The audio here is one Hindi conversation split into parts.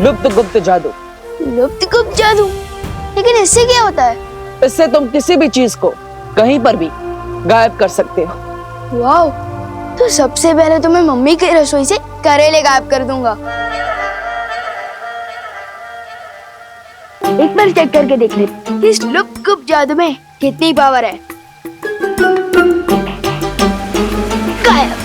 लुप्त गुप्त जादू। लुप्त गुप्त जादू? लेकिन इससे क्या होता है? इससे तुम किसी भी चीज को कहीं पर भी गायब कर सकते हो। वाओ, तो सबसे पहले तो मैं मम्मी की रसोई से करेले गायब कर दूंगा। एक बार चेक करके देख ले इस लुप्त गुप्त जादू में कितनी पावर है। गायब।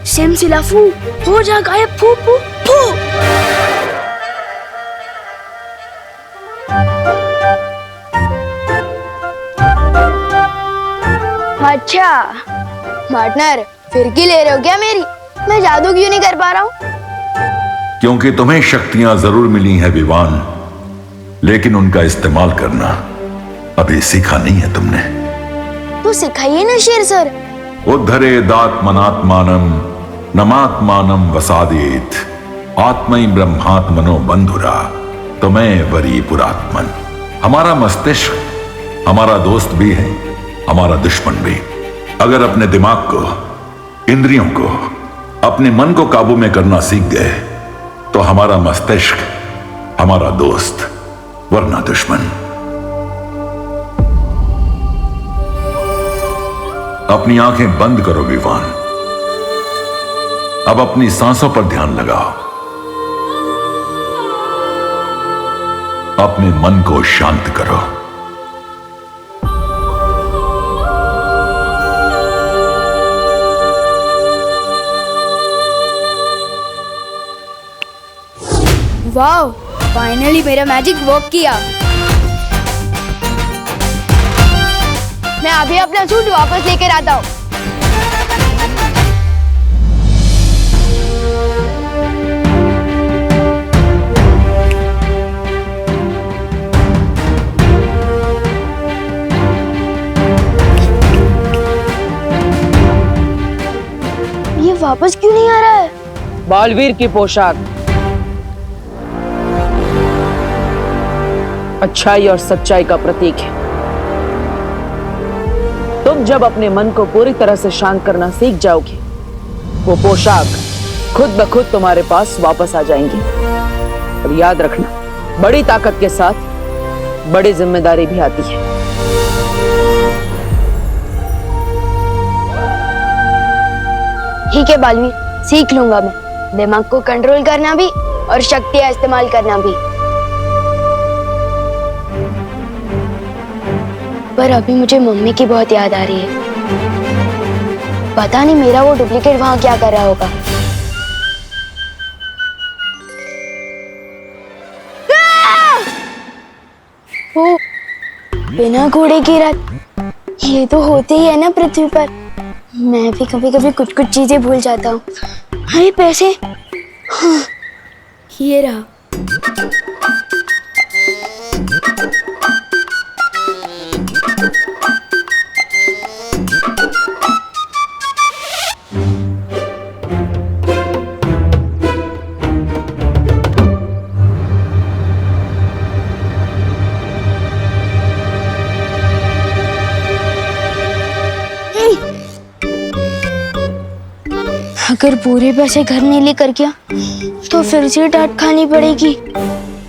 सिमसिलाफू हो जा गायब, फू फू फू। अच्छा पार्टनर, फिरकी ले रहे हो क्या मेरी? मैं जादू क्यों नहीं कर पा रहा हूँ? क्योंकि तुम्हें शक्तियां जरूर मिली हैं विवान, लेकिन उनका इस्तेमाल करना अभी सीखा नहीं है तुमने। तो सिखाइए ना शेर सर। उद्धरेदात्मनात्मानं नमात्मानं वसादेत आत्मै ब्रह्मात्मनो बंधुरा तुम्हें वरी पुरात्मन। हमारा मस्तिष्क हमारा दोस्त भी है, हमारा दुश्मन भी। अगर अपने दिमाग को, इंद्रियों को, अपने मन को काबू में करना सीख गए तो हमारा मस्तिष्क हमारा दोस्त, वरना दुश्मन। अपनी आंखें बंद करो विवान। अब अपनी सांसों पर ध्यान लगाओ। अपने मन को शांत करो। वाओ, फाइनली मेरा मैजिक वर्क किया। मैं अभी अपना सूट वापस लेकर आता हूँ। ये वापस क्यों नहीं आ रहा है? बालवीर की पोशाक अच्छाई और सच्चाई का प्रतीक है। तुम जब अपने मन को पूरी तरह से शांत करना सीख जाओगे, वो पोशाक खुद ब खुद तुम्हारे पास वापस आ जाएंगी। और याद रखना, बड़ी ताकत के साथ बड़ी जिम्मेदारी भी आती है। ठीक है बालवीर, सीख लूंगा मैं दिमाग को कंट्रोल करना भी और शक्तियां इस्तेमाल करना भी। पर अभी मुझे मम्मी की बहुत याद आ रही है। पता नहीं मेरा वो डुप्लीकेट वहां क्या कर रहा होगा। ओ, बिना घोड़े की रथ, ये तो होते ही है ना पृथ्वी पर। मैं भी कभी कभी कुछ कुछ चीजें भूल जाता हूँ। अरे पैसे, हाँ, ये रहा। अगर पूरे पैसे घर नहीं लेकर गया तो फिर से डांट खानी पड़ेगी।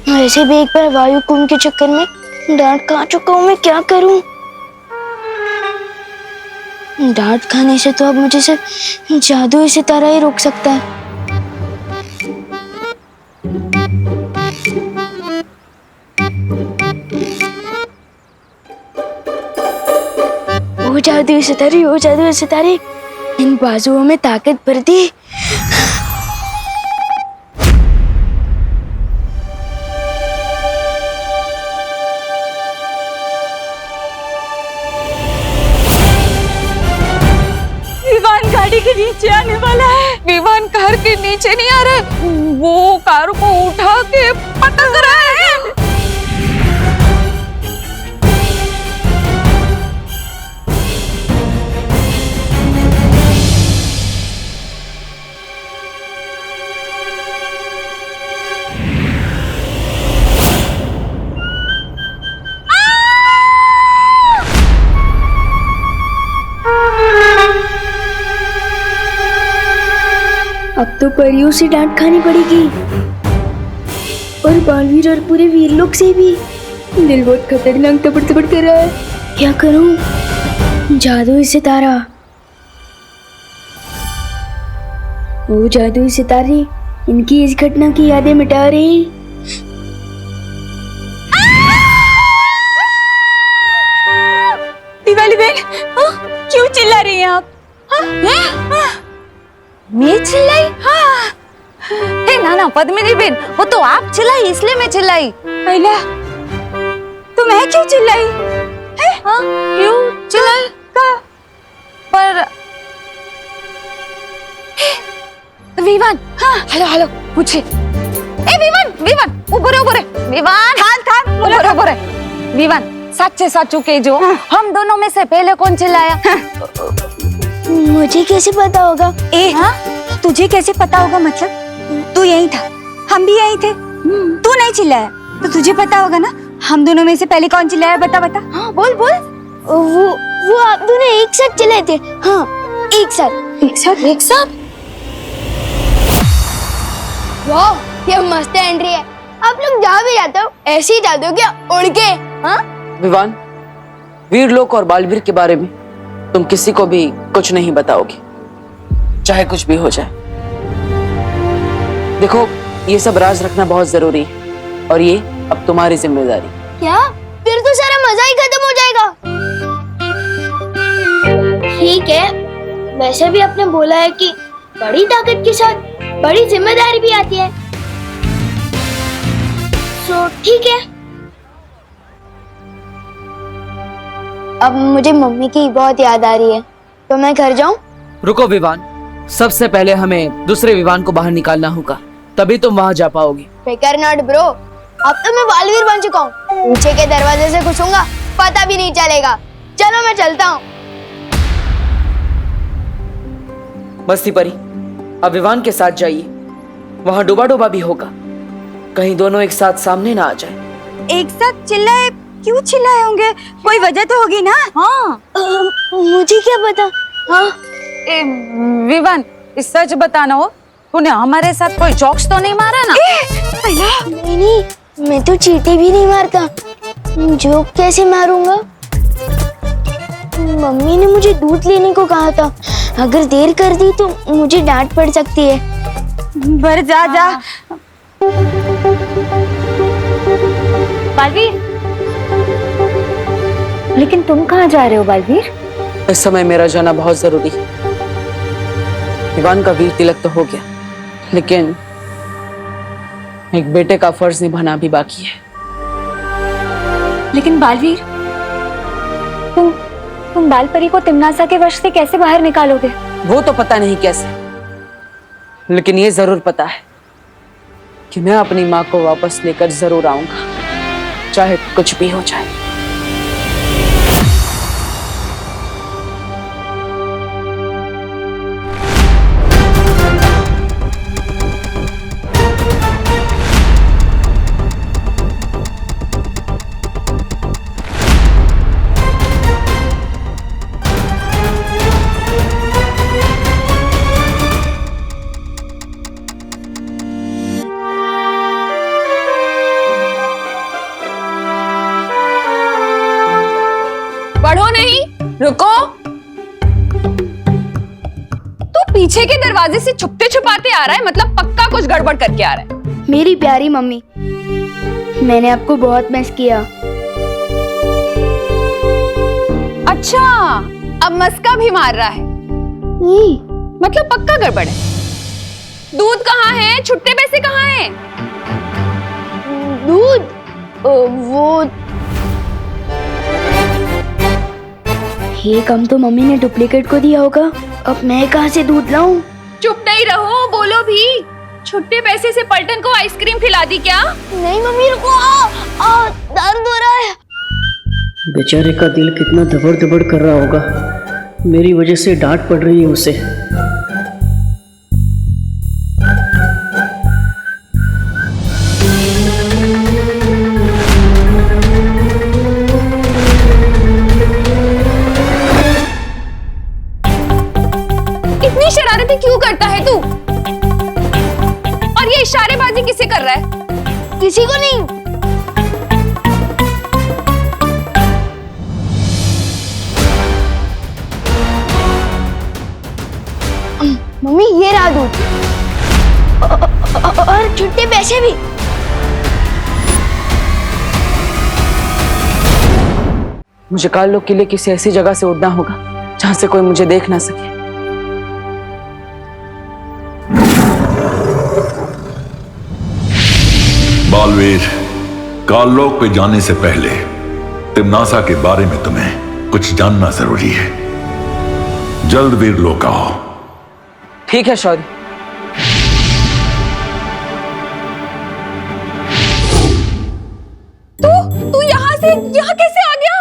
वैसे भी एक बार वायु कुंभ के चक्कर में डांट खा चुका हूँ। मैं क्या करूं? डांट खाने से तो अब मुझे सिर्फ जादू ही सितारा ही रोक सकता है। ओ जादू सितारे, ओ जादू सितारे, इन बाजुओं में ताकत भर दी। विमान गाड़ी के नीचे आने वाला है। विमान कार के नीचे नहीं आ रहा, वो कार को उठा के पटक रहा है। तो परियों से डांट खानी पड़ेगी और बालवीर और पूरे वीर लोग से भी। दिल बहुत खतरनाक तपड़ तपड़ कर रहा है। क्या करूं? जादुई सितारा। वो जादुई सितारे इनकी इस घटना की यादें मिटा रही। दिवाली बहन, क्यों चिल्ला रही हैं आप? मैं चिल्लाई? हाँ। हे ना पद्मिनी बहन, वो तो आप चिल्लाई इसलिए मैं चिल्लाई। अला, तो मैं क्यों चिल्लाई? हाँ, क्यों चिल्लाई? का? पर विवान, हाँ, हेलो पूछे। ए विवान, ऊपर विवान, हाँ, ऊपर विवान, सच्चे साचू के जो हम दोनों में से पहले कौन चिल्लाया? मुझे कैसे पता होगा? तुझे कैसे पता होगा मतलब? तू यही था, हम भी यही थे। तू नहीं चिल्लाया तो तुझे पता होगा ना हम दोनों में से पहले कौन चिल्लाया? बता। हाँ, बोल। वो आप दोनों एक साथ चिल्लाए थे। हाँ, एक साथ। वाह, ये मस्त एंट्री है। आप लोग जहाँ भी जाते हो ऐसे ही जाते हो क्या? उड़ के? हाँ? विवान, वीरलोक और बालवीर के बारे में तुम किसी को भी कुछ नहीं बताओगे, चाहे कुछ भी हो जाए। देखो, ये सब राज रखना बहुत जरूरी है और ये अब तुम्हारी जिम्मेदारी। क्या? फिर तो सारा मजा ही खत्म हो जाएगा। ठीक है, वैसे भी आपने बोला है कि बड़ी ताकत के साथ बड़ी जिम्मेदारी भी आती है, तो ठीक है। अब मुझे मम्मी की बहुत याद आ रही है, तो मैं घर जाऊं? रुको विवान, सबसे पहले हमें दूसरे विवान को बाहर निकालना होगा, तभी तुम वहां जा पाओगे। फिकर नॉट ब्रो, अब तो मैं बालवीर बन चुका हूँ। पीछे के दरवाजे से घुसूंगा, पता भी नहीं चलेगा। चलो मैं चलता हूँ। मस्ती परी, अब विवान के साथ जाइए, वहां डूबा डूबा भी होगा, कहीं दोनों एक साथ सामने ना आ जाए। एक साथ चिल्लाए? क्यों चिल्लाए होंगे? कोई वजह तो होगी ना? हाँ। मुझे क्या पता? हाँ, विवान, सच बताना हो, तूने हमारे साथ कोई जोक्स तो नहीं मारा ना? नहीं, मैं तो चींटी भी नहीं मारता। जोक कैसे मारूंगा? मम्मी ने मुझे दूध लेने को कहा था, अगर देर कर दी तो मुझे डांट पड़ सकती है। बर जा। बालवीर, लेकिन तुम कहाँ जा रहे हो बालवीर? इस समय मेरा जाना बहुत जरूरी है। विवान का वीर तिलक तो हो गया, लेकिन एक बेटे का फर्ज निभाना भी बाकी है। लेकिन बालवीर, तुम बालपरी को तिम्नासा के वश से कैसे बाहर निकालोगे? वो तो पता नहीं कैसे, लेकिन ये जरूर पता है कि मैं अपनी माँ को वापस लेकर जरूर आऊंगा, चाहे कुछ भी हो जाए। पढ़ो नहीं, रुको। तू पीछे के दरवाजे से छुपते छुपाते आ रहा है, मतलब पक्का कुछ गड़बड़ करके आ रहा है। मेरी प्यारी मम्मी, मैंने आपको बहुत मिस किया। अच्छा, अब मस्का भी मार रहा है, मतलब पक्का गड़बड़ है। दूध कहाँ है? छुट्टे पैसे कहाँ हैं? दूध? वो ये काम तो मम्मी ने डुप्लीकेट को दिया होगा, अब मैं कहाँ से दूध लाऊं? चुप नहीं रहो, बोलो भी। छुट्टे पैसे से पलटन को आइसक्रीम खिला दी क्या? नहीं मम्मी, रुको। दर्द हो रहा है। बेचारे का दिल कितना धबड़ धबड़ कर रहा होगा, मेरी वजह से डांट पड़ रही है उसे। इतनी शरारतें क्यों करता है तू? जी किसे कर रहा है? किसी को नहीं। मम्मी ये रहा दूध और छुट्टे पैसे भी। मुझे काल के लिए किसी ऐसी जगह से उड़ना होगा जहां से कोई मुझे देख ना सके। बालवीर, काललोक पे जाने से पहले तिम्नासा के बारे में तुम्हें कुछ जानना जरूरी है। जल्द वीरलोक आओ। ठीक है शौर्य। तू यहाँ कैसे आ गया?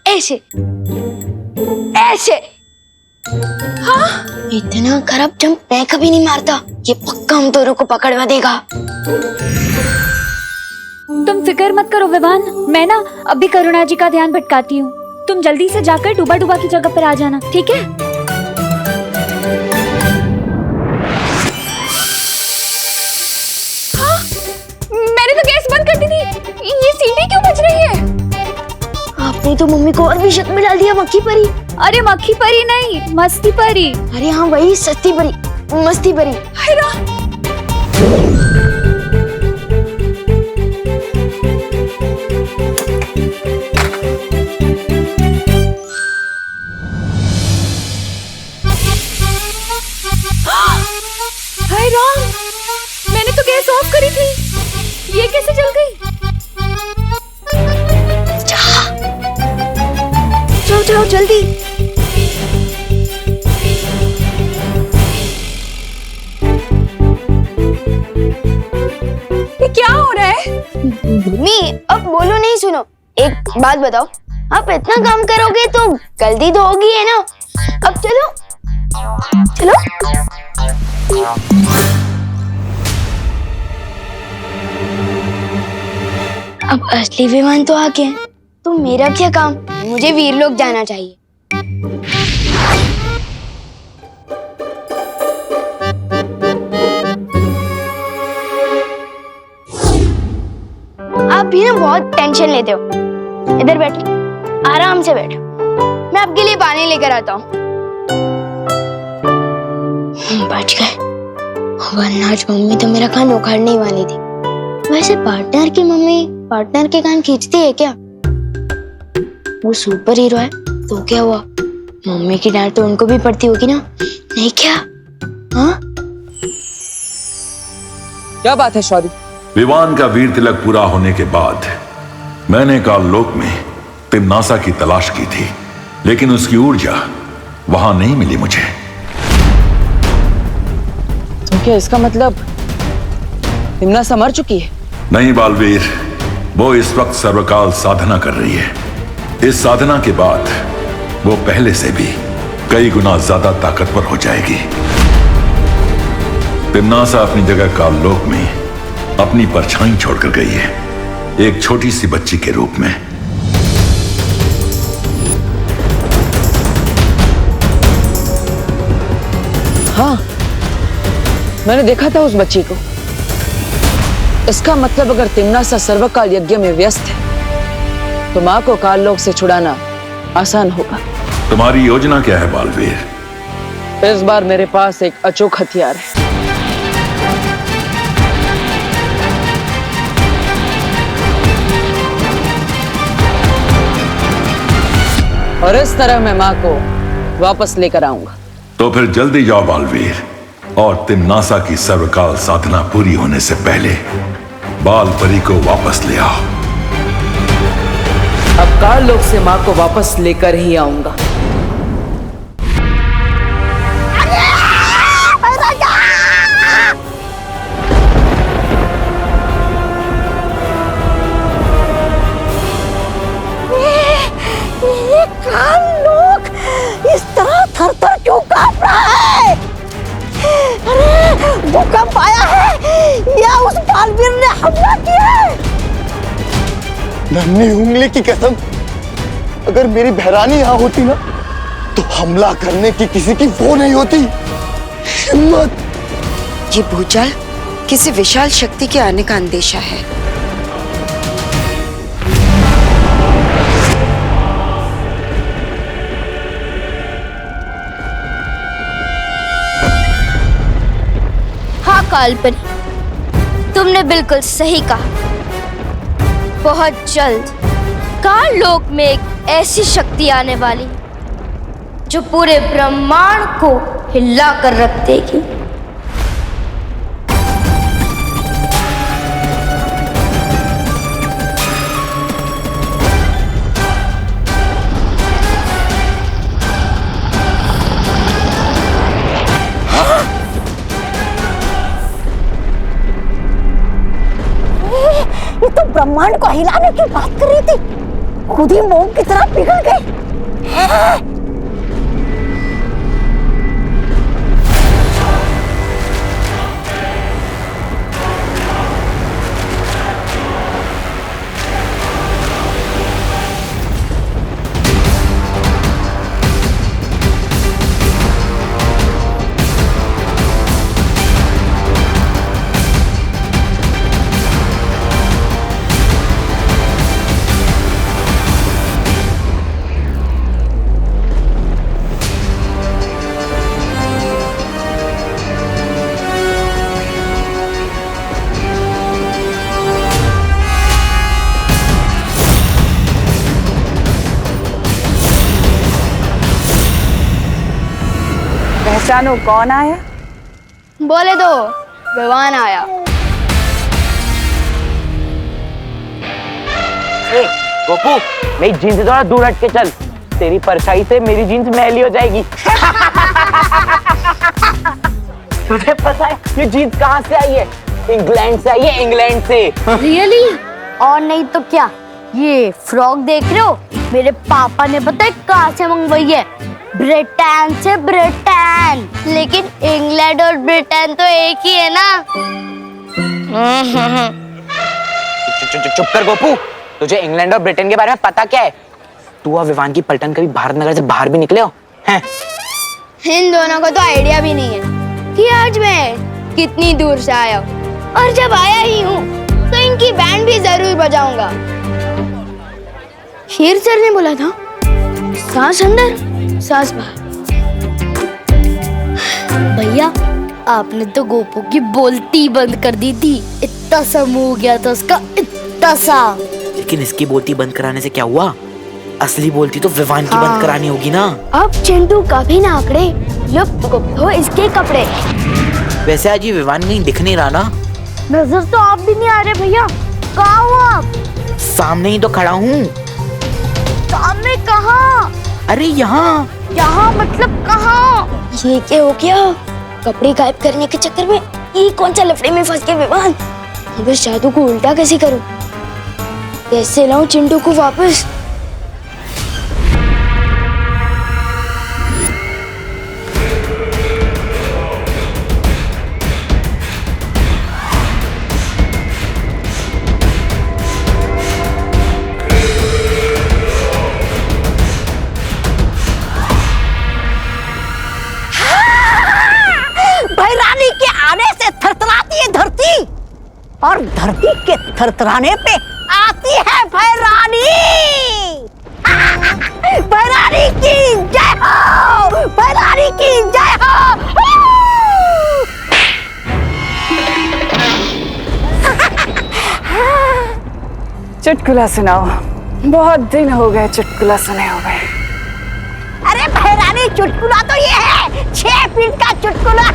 ऐसे ऐसे। हाँ, इतना खराब जंप मैं कभी नहीं मारता। ये पक्का हम दोनों को पकड़वा देगा। तुम फिक्र मत करो विवान, मैं ना अभी करुणा जी का ध्यान भटकाती हूँ। तुम जल्दी से जाकर डूबा डूबा की जगह पर आ जाना, ठीक है? हाँ, मैंने तो गैस बंद कर दी थी। ये सीटी क्यों बज रही है? आपने तो मम्मी को और भी शक में डाल दिया। मक्खी परी। अरे मक्खी परी नहीं, मस्ती परी। अरे हाँ वही, सस्ती परी, मस्ती परी। हैरा। हाय राम, मैंने तो गैस ऑफ करी थी, ये कैसे जल गई? जाओ जाओ जल्दी। ये क्या हो रहा है? मम्मी अब बोलो नहीं, सुनो एक बात बताओ। आप इतना काम करोगे तो गलती तो होगी है ना। अब चलो चलो। अब असली विमान तो आ गए, तो मेरा क्या काम? मुझे वीरलोक जाना चाहिए। आप भी ना बहुत टेंशन लेते हो। इधर बैठो, आराम से बैठो, मैं आपके लिए पानी लेकर आता हूँ। बच गए, वरना आज मम्मी तो मेरा कान उखाड़ने ही वाली थी। वैसे पार्टनर की मम्मी पार्टनर के कान खींचती है क्या? वो सुपर हीरो है तो क्या हुआ? मम्मी की डांट तो उनको भी पड़ती होगी ना, नहीं क्या? हाँ क्या बात है शौर्य? विवान का वीर तिलक पूरा होने के बाद मैंने काललोक में तिम्नासा की तलाश की थी, लेकिन उसकी ऊर्जा वहां नहीं मिली मुझे। तो क्या इसका मतलब तिम्नासा मर चुकी है? नहीं बालवीर, वो इस वक्त सर्वकाल साधना कर रही है। इस साधना के बाद वो पहले से भी कई गुना ज्यादा ताकतवर हो जाएगी। तिम्नासा अपनी जगह काललोक में अपनी परछाई छोड़कर गई है, एक छोटी सी बच्ची के रूप में। हाँ, मैंने देखा था उस बच्ची को। इसका मतलब अगर तिम्नासा सर्वकाल यज्ञ में व्यस्त है तो माँ को काललोक से छुड़ाना आसान होगा। तुम्हारी योजना क्या है बालवीर? इस बार मेरे पास एक अचूक हथियार है। और इस तरह मैं माँ को वापस लेकर आऊंगा। तो फिर जल्दी जाओ बालवीर, और तिम्नासा की सर्वकाल साधना पूरी होने से पहले बाल परी को वापस ले आओ। अब काललोक से माँ को वापस लेकर ही आऊंगा। ये काललोक इस तरह थर-थर क्यों कांप रहा है? अरे भूकंप आया है या उस बालवीर ने हमला किया है? नन्ही उंगली की कसम, अगर मेरी बहरानी यहाँ होती ना तो हमला करने की किसी की वो नहीं होती हिम्मत। ये भूचाल किसी विशाल शक्ति के आने का अंदेशा है। हाँ काल्पनिक, तुमने बिल्कुल सही कहा। बहुत जल्द काल लोक में एक ऐसी शक्ति आने वाली जो पूरे ब्रह्मांड को हिला कर रख देगी। ये तो ब्रह्मांड को हिलाने की बात कर रही थी, खुद ही मोम की तरह पिघल गई। पहचानो कौन आया? बोले दो, विवान आया। गोपू, मेरी जीन्स से थोड़ा दूर हट के चल, तेरी परछाई से मेरी जीन्स मैली हो जाएगी। तुझे पता है ये जीन्स कहाँ से आई है? इंग्लैंड से आई है, इंग्लैंड से। रियली? और नहीं तो क्या, ये फ्रॉक देख रहे हो, मेरे पापा ने पता है कहाँ से मंगवाई है? ब्रिटेन से। ब्रिटेन, लेकिन इंग्लैंड और ब्रिटेन तो एक ही है ना। चुप कर गोपू, तुझे इंग्लैंड और ब्रिटेन के बारे में पता क्या है? तू और विवान की पलटन कभी भारत नगर से बाहर भी निकले हो? हैं? इन दोनों को तो आइडिया भी नहीं है कि आज मैं कितनी दूर से आया हूँ, और जब आया ही हूँ तो इनकी बैंड भी जरूर बजाऊंगा। शेर सर ने बोला था, सांस अंदर सांस बाहर। भैया, आपने तो गोपू की बोलती बंद कर दी थी, इतना सा मुंह हो गया था उसका, इतना सा। लेकिन इसकी बोलती बंद कराने से क्या हुआ? असली बोलती तो विवान की बंद करानी होगी ना। अब चिंटू काफी ना आंकड़े, तो इसके कपड़े। वैसे आज ये विवान कहीं दिख नहीं रहा ना। नजर तो आप भी नहीं आ रहे भैया, कहाँ हो आप? सामने ही तो खड़ा हूँ। सामने कहाँ? अरे यहाँ। यहाँ मतलब कहाँ? ये क्या हो गया? कपड़े गायब करने के चक्कर में ये कौन सा लफड़े में फंस गए विवान? अब इस जादू को उल्टा कैसे करूं? कैसे लाऊं चिंटू को वापस? भैरानी के आने से थरथराती है धरती, और धरती के थरथराने पे आती है भैरानी। भैरानी की जय हो, भैरानी की जय हो। चुटकुला सुनाओ, बहुत दिन हो गए चुटकुला सुने हुए। अरे भैरानी, चुटकुला तो ये है 6 फीट का चुटकुला।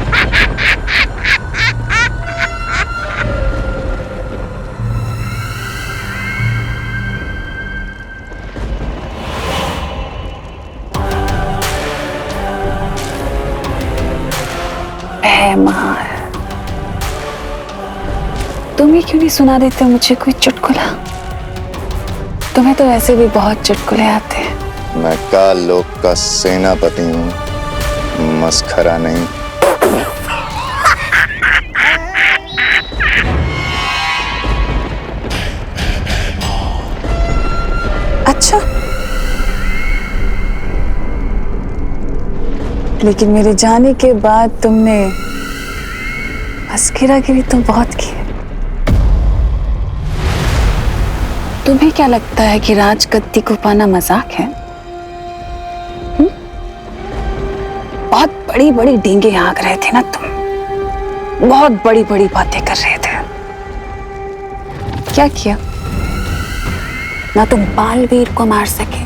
मार, तुम ही क्यों नहीं सुना देते मुझे कोई चुटकुला? तुम्हें तो ऐसे भी बहुत चुटकुले आते हैं। मैं काल लोक का सेनापति हूँ, मस्खरा नहीं। अच्छा, लेकिन मेरे जाने के बाद तुमने मस्किरागिरी तो बहुत की है। तुम्हें क्या लगता है कि राजगद्दी को पाना मजाक है? बहुत बड़ी बड़ी डींगे हाँक रहे थे ना तुम, बहुत बड़ी बड़ी बातें कर रहे थे। क्या किया? ना तुम बालवीर को मार सके,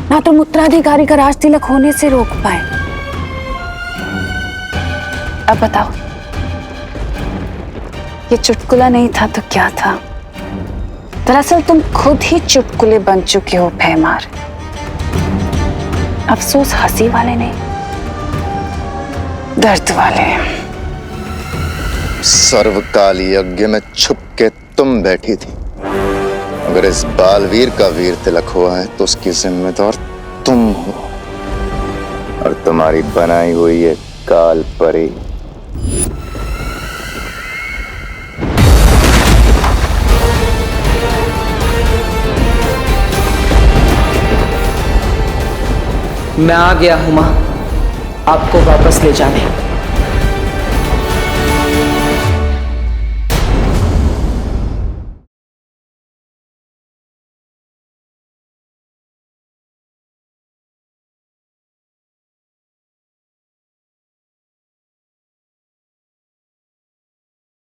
ना तुम उत्तराधिकारी का राज तिलक होने से रोक पाए। अब बताओ, ये चुटकुला नहीं था तो क्या था? दरअसल तुम खुद ही चुटकुले बन चुके हो भैमार। अफसोस हंसी वाले नहीं, दर्द वाले। सर्वकाल यज्ञ में छुप के तुम बैठी थी। अगर इस बालवीर का वीर तिलक हुआ है तो उसकी जिम्मेदार तुम हो और तुम्हारी बनाई हुई ये काल परी। मैं आ गया हूं मां, आपको वापस ले जाने।